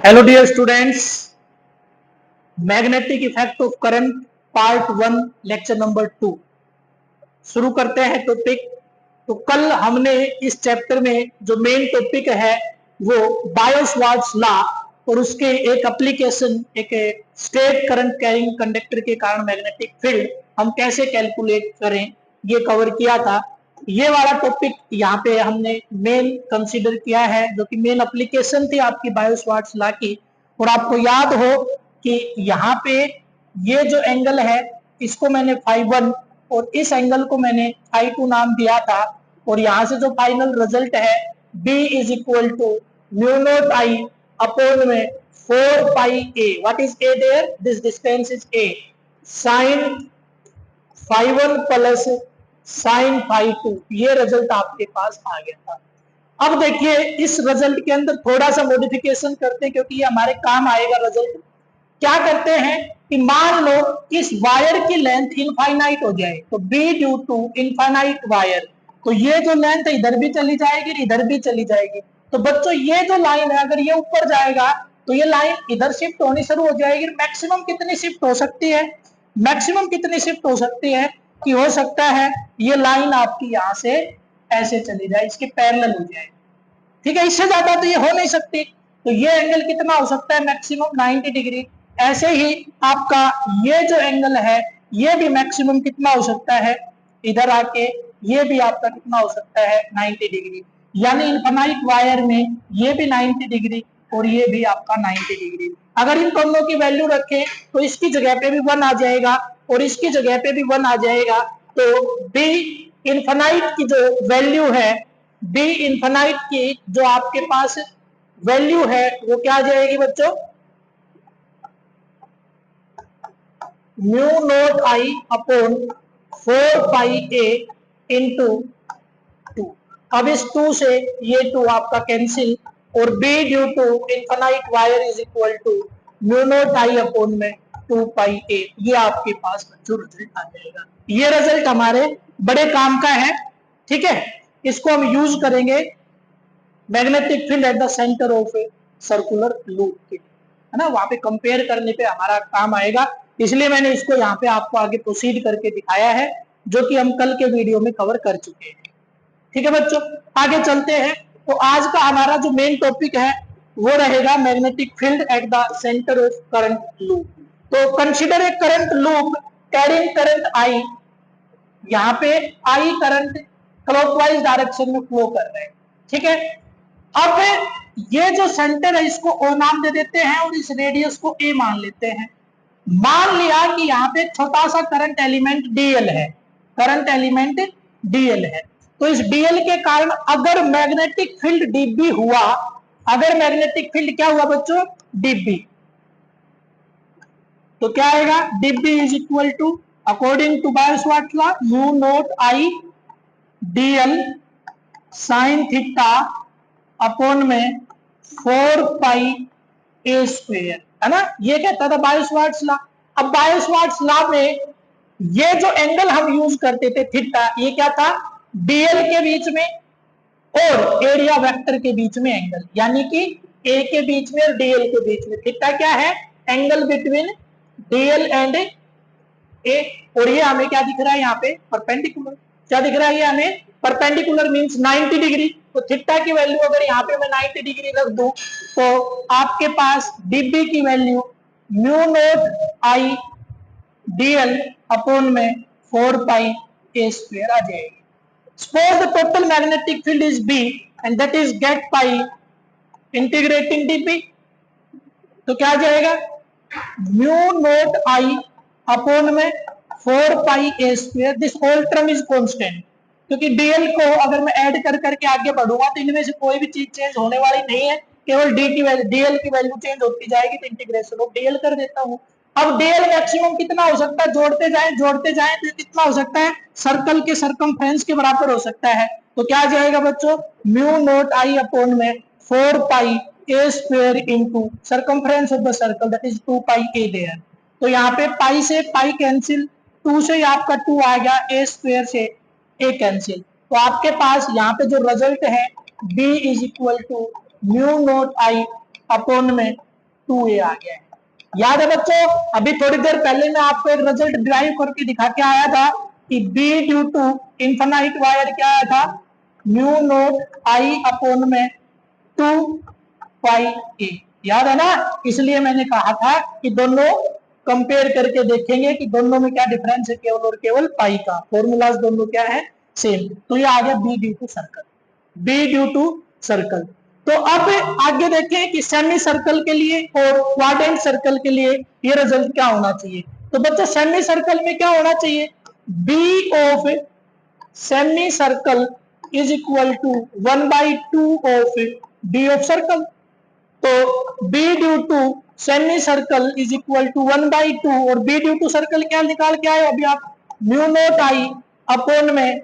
Hello dear students, magnetic effect of current part 1 lecture number 2 शुरू करते हैं topic. तो कल हमने इस चैप्टर में जो मेन टॉपिक है वो बायो-सवार्ट्स लॉ और उसके एक एप्लीकेशन, एक स्ट्रेट करंट कैरिंग कंडक्टर के कारण मैग्नेटिक फील्ड हम कैसे कैलकुलेट करें, ये कवर किया था। ये वाला टॉपिक यहाँ पे हमने मेन कंसीडर किया है, जो कि मेन एप्लीकेशन थी आपकी बायो-सवार्ट्स लॉ की। और आपको याद हो कि यहाँ पे ये जो एंगल है इसको मैंने φ1 और इस एंगल को मैंने φ2 नाम दिया था। और यहाँ से जो फाइनल रिजल्ट है B is equal to mu not I upon में 4 pi a। What is a there? This distance is a। Sine φ1 plus sine φ2, ये रिजल्ट आपके पास आ गया था। अब देखिए इस रिजल्ट के अंदर थोड़ा सा मॉडिफिकेशन करते हैं क्योंकि ये हमारे काम आएगा रिजल्ट। क्या करते हैं कि मान लो इस वायर की लेंथ इनफाइनाइट हो जाए, तो B due to infinite wire, तो ये जो लेंथ है इधर भी चली जाएगी, इधर भी चली जाएगी। तो बच्चों ये जो लाइन है अगर ये ऊपर जाएगा तो ये लाइन इधर शिफ्ट होनी शुरू हो जाएगी। मैक्सिमम कितनी शिफ्ट हो सकती है? मैक्सिमम कितनी शिफ्ट हो सकती है कि हो सकता है ये लाइन आपकी यहां से ऐसे चली जाए, इसके पैरेलल हो जाए। ठीक है, इससे ज्यादा तो ये हो नहीं सकती। तो ये एंगल कितना हो सकता है? Maximum 90 degree. ऐसे ही आपका ये जो एंगल है ये भी मैक्सिमम कितना हो सकता है? इधर आके ये भी आपका कितना हो सकता है? 90 डिग्री। यानी इनफाइनाइट वायर में ये भी 90 डिग्री और ये भी आपका 90 डिग्री। अगर इन दोनों की वैल्यू रखें तो इसकी जगह पे भी 1 आ जाएगा और इसकी जगह पे भी 1 आ जाएगा। तो बी इनफाइनाइट की जो वैल्यू है, बी इनफाइनाइट की जो आपके पास वैल्यू है वो क्या आ जाएगी बच्चों? Mu naught I upon 4 pi A into 2। अब इस 2 से ये 2 आपका कैंसिल और b due to infinite wire is equal to mu not I upon में 2 पाई ए। ये आपके पास बच्चों रिजल्ट आ जाएगा। ये रिजल्ट हमारे बड़े काम का है। ठीक है, इसको हम यूज करेंगे magnetic field at the centre of a circular loop के, है ना, वहां पे कंपेयर करने पे हमारा काम आएगा। इसलिए मैंने इसको यहाँ पे आपको आगे प्रोसीड करके दिखाया है, जो कि हम कल के वीडियो में कवर कर चुके हैं। ठीक है बच्चों, आगे चलते हैं। तो आज का हमारा जो मेन टॉपिक है वो रहेगा magnetic field at the centre of current loop. तो consider a current loop carrying current I. यहाँ पे आई करंट क्लॉकवाइज डायरेक्शन में फ्लो कर रहे हैं। ठीक है, अब ये जो सेंटर है इसको ओ नाम दे देते हैं और इस रेडियस को ए मान लेते हैं। मान लिया कि यहाँ पे छोटा सा करंट एलिमेंट डीएल है, करंट एलिमेंट डीएल है। तो इस डीएल के कारण अगर मैग्नेटिक फील्ड डीबी हुआ, अगर मैग्नेटिक फील्ड क्या हुआ बच्चों? डीबी, तो क्या आएगा? DB is equal to according to Biot Savart's law mu not I dl sine theta upon में 4 पाई ए स्क्वायर, है ना। ये कहता था बायो-सवार्ट्स लॉ। अब बायो-सवार्ट्स लॉ में ये जो एंगल हम यूज करते थे थीटा, ये क्या था? डीएल के बीच में और एरिया वेक्टर के बीच में एंगल, यानी कि ए के बीच में और डीएल के बीच में। थीटा क्या है? एंगल बिटवीन डीएल एंड ए। और ये हमें क्या दिख रहा है यहाँ पे? परपेंडिकुलर। क्या दिख रहा है? ये हमें परपेंडिकुलर मींस 90 डिग्री। तो थीटा की वैल्यू अगर यहाँ पे मैं 90 डिग्री रख दूं तो आपके पास डीबी की value mu naught I DL upon में 4 पाई ए स्क्वायर आ जाएगी। Suppose the total magnetic field is B and that is get by integrating dB, तो क्या आ जाएगा? म्यू नॉट आई अपॉन में 4 pi a square. This whole term is constant, क्योंकि dl को अगर मैं ऐड कर करके आगे बढ़ूंगा तो इनमें से कोई भी चीज चेंज होने वाली नहीं है, केवल डी की वैल्यू, डीएल की वैल्यू चेंज होती जाएगी। तो इंटीग्रेशन ऑफ डीएल कर देता हूं। अब डीएल मैक्सिमम कितना हो सकता है? जोड़ते जाएं तो कितना हो सकता है? सर्कल के सरकमफ्रेंस के बराबर हो सकता है। तो क्या आ जाएगा बच्चों? म्यू नॉट आई अपॉन में 4 pi a square into circumference of the circle, that is 2 pi a there. तो यहाँ पे पाई से पाई कैंसिल, 2 से आपका 2 आ गया, ए स्क्वायर से ए कैंसिल। तो आपके पास यहाँ पे जो रिजल्ट है B is equal to mu not I upon में 2a आ गया है। याद है बच्चों, अभी थोड़ी देर पहले मैं आपको एक रिजल्ट ड्राइव करके दिखा के आया था कि b due to infinite wire क्या आया था, म्यू नोट आई अपॉन में 2 पाई a। याद है ना, इसलिए मैंने कहा था कि दोनों कंपेयर करके देखेंगे कि दोनों में क्या डिफरेंस है, केवल और केवल पाई का। फॉर्मूलाज दोनों क्या है, सेम। तो ये आ गया b due to circle, b due to circle. तो अब आगे देखें कि सेमी सर्कल के लिए और क्वाड्रेंट सर्कल के लिए ये रिजल्ट क्या होना चाहिए। तो बच्चों सेमी सर्कल में क्या होना चाहिए, b of semi circle is equal to 1/2 of d of circle. तो b due to semi circle is equal to 1/2 और b ड्यू टू सर्कल क्या निकाल के आए अभी आप, म्यू नोट आई अपॉन में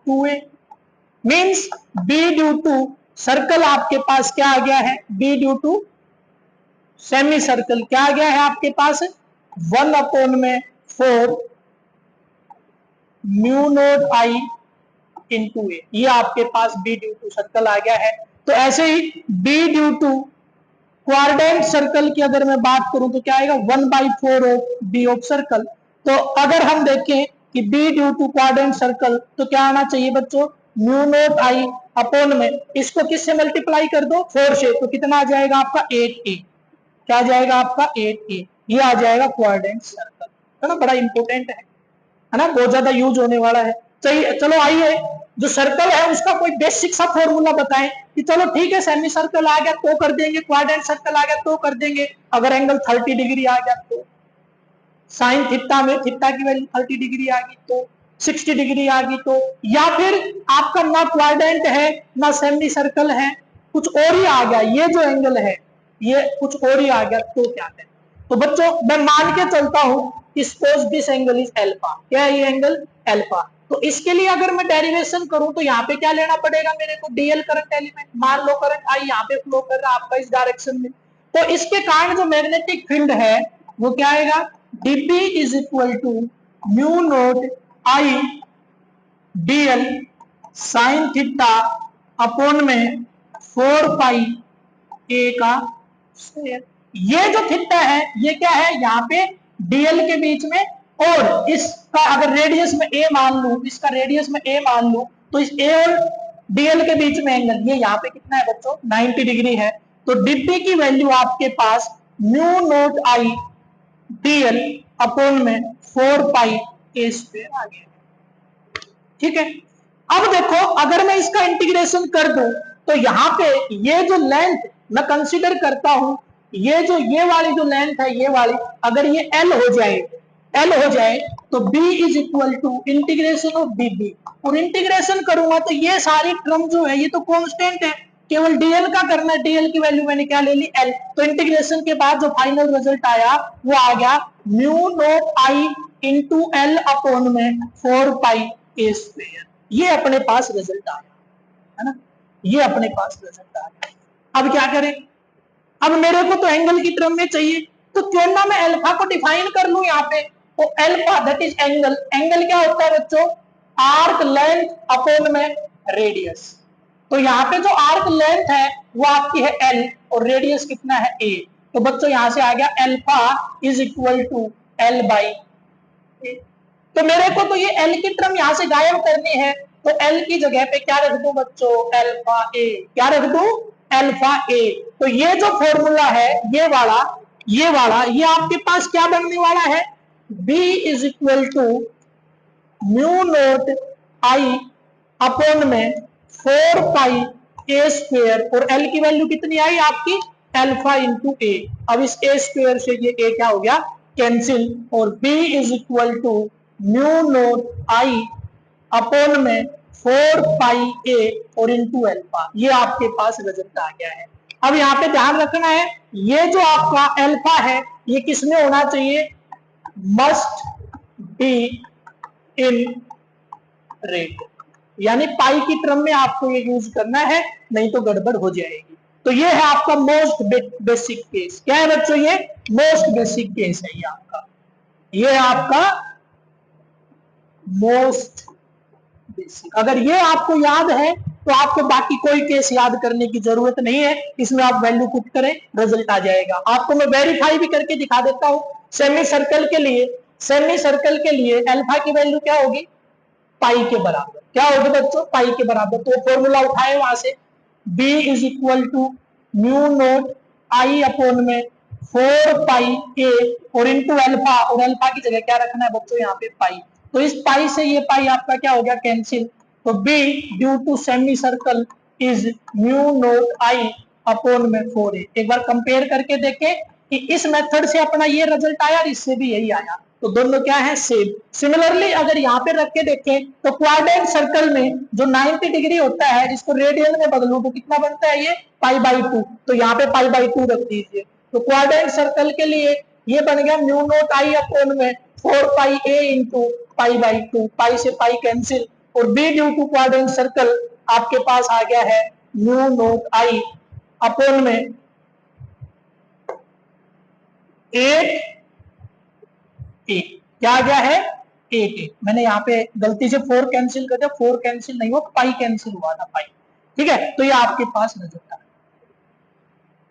2a। Means b due to circle आपके पास क्या आ गया है, b due to semi circle क्या आ गया है आपके पास, 1/4 mu naught I into a. ये आपके पास b ड्यू टू सर्कल आ गया है। तो ऐसे ही b due to quadrant circle की अगर मैं बात करूं तो क्या आएगा, 1/4 ऑफ d ऑफ सर्कल। तो अगर हम देखें कि b due to quadrant circle तो क्या आना चाहिए बच्चों, म्यू नोट आई अपॉन में, इसको किससे मल्टीप्लाई कर दो, 4 से, तो कितना आ जाएगा आपका 8a। क्या आ जाएगा आपका 8a, ये आ जाएगा क्वाड्रेंट सर्कल, है ना, बड़ा इंपॉर्टेंट है ना, बहुत ज्यादा यूज होने वाला है। चलो आइए, जो सर्कल है उसका कोई बेसिक सा फॉर्मूला बताएं कि चलो ठीक है सेमी सर्कल आ गया तो कर देंगे, क्वाड्रेंट सर्कल आ गया तो कर देंगे, अगर एंगल 30 डिग्री आ गया तो, साइन थीटा में थीटा की वैल्यू 30 डिग्री आ गई तो, 60 डिग्री आ गई तो, या फिर आपका ना क्वाड्रेंट है ना सेमी सर्कल है, कुछ और ही आ गया, ये जो एंगल है ये कुछ और ही आ गया तो क्या करें। तो बच्चों मैं मान के चलता हूं suppose this angle is alpha, क्या है ये एंगल अल्फा। तो इसके लिए अगर मैं डेरिवेशन करूं तो यहाँ पे क्या लेना पड़ेगा मेरे को, डीएल करंट एलिमेंट। मान लो करंट आई यहाँ पे फ्लो कर रहा है आपका इस डायरेक्शन में, तो इसके कारण जो मैग्नेटिक फील्ड है वो क्या आएगा, dp is equal to mu naught I dl sine theta upon में 4 पाई a का स्क्वायर। ये जो थीटा है ये क्या है, यहाँ पे dl के बीच में, और इसका अगर रेडियस में a मान लूं, इसका रेडियस में a मान लूं, तो इस a और dl के बीच में एंगल ये यहाँ पे कितना है बच्चों, 90 डिग्री है। तो dp की वैल्यू आपके पास mu naught I dl upon में 4 पाई a स्क्वायर आ गया। ठीक है, अब देखो अगर मैं इसका इंटीग्रेशन कर दूं तो यहाँ पे ये जो लेंथ मैं कंसीडर करता हूं, ये जो ये वाली जो लेंथ है ये वाली, अगर ये L हो जाए तो B is equal to integration of dB, और इंटीग्रेशन करूंगा तो ये सारी टर्म जो है ये तो कांस्टेंट है, केवल dl का करना है, dl की वैल्यू मैंने क्या ले ली L। तो इंटीग्रेशन के बाद जो फाइनल रिजल्ट आया वो आ गया mu naught I into L upon में 4 पाई a स्क्वायर। ये अपने पास रिजल्ट आया, है ना, ये अपने पास रिजल्ट आया। अब क्या करें, अब मेरे को तो एंगल की टर्म में चाहिए, तो क्यों ना मैं अल्फा को डिफाइन कर लूं यहाँ पे। तो alpha that is angle, angle क्या होता है बच्चों, आर्क लेंथ अपॉन में रेडियस। तो यहाँ पे जो आर्क लेंथ है वो आपकी है L और रेडियस कितना है a। तो बच्चों यहाँ से आ गया alpha is equal to L by a। तो मेरे को तो ये L की टर्म यहाँ से गायब करनी है, तो L की जगह पे क्या रख दूं बच्चों, अल्फा a। क्या रख दूं, अल्फा a। तो ये जो फॉर्मूला है ये वाला ये आपके पास क्या बनने वाला है, B is equal to mu naught I upon में 4 पाई a स्क्वायर, और L की वैल्यू कितनी आई आपकी, अल्फा इंटू a। अब इस a स्क्वायर से ये a क्या हो गया, कैंसिल, और B is equal to mu naught I upon में 4 पाई a और इंटू अल्फा। ये आपके पास रिजल्ट आ गया है। अब यहाँ पे ध्यान रखना है, ये जो आपका अल्फा है ये किसमें होना चाहिए, मस्ट बी इन रेट, यानी पाई की टर्म में आपको ये यूज करना है, नहीं तो गड़बड़ हो जाएगी। तो ये है आपका मोस्ट बेसिक केस। क्या है बच्चों, ये मोस्ट बेसिक केस है, ये आपका मोस्ट बेसिक। अगर ये आपको याद है तो आपको बाकी कोई केस याद करने की जरूरत नहीं है, इसमें आप वैल्यू पुट करें, रिजल्ट आ जाएगा। आपको मैं वेरीफाई भी करके दिखा देता हूं। सेमी सर्कल के लिए अल्फा की वैल्यू क्या होगी, पाई के बराबर। क्या होगी बच्चों, पाई के बराबर। तो फॉर्मूला उठाए वहां से, b is equal to mu naught I upon में 4 पाई ए और इंटू अल्फा, और अल्फा की जगह क्या रखना है बच्चों, यहाँ पे पाई। तो इस पाई से ये पाई आपका क्या हो गया, कैंसिल। तो b due to semi circle is mu naught I upon में 4a। एक बार कंपेयर करके देखें कि इस मेथड से अपना ये रिजल्ट आया और इससे भी यही आया, तो दोनों क्या है, सेम। सिमिलरली अगर यहाँ पे रख के देखें तो क्वाड्रेंट सर्कल में जो 90 डिग्री होता है, इसको रेडियन में बदलूं तो कितना बनता है, ये पाई बाई 2। तो यहाँ पे पाई बाई 2 रख दीजिए। तो क्वाड्रेंट सर्कल के लिए ये बन गया म्यू नोट आई अपॉन में 4 pi A into pi by 2, pi से पाई कैंसिल, और B due to quadrant circle आपके पास आ गया है म्यू नोट आई अपॉन में 8 ए। क्या आ गया है, 8 मैंने यहाँ पे गलती से 4 कैंसिल कर दिया, 4 कैंसिल नहीं हुआ, पाई कैंसिल हुआ था, पाई। ठीक है, तो ये आपके पास नजर आ।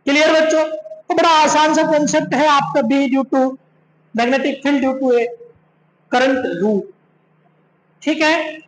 क्लियर बच्चों, तो बड़ा आसान सा कॉन्सेप्ट है आपका, B due to magnetic field due to a current loop. ठीक है,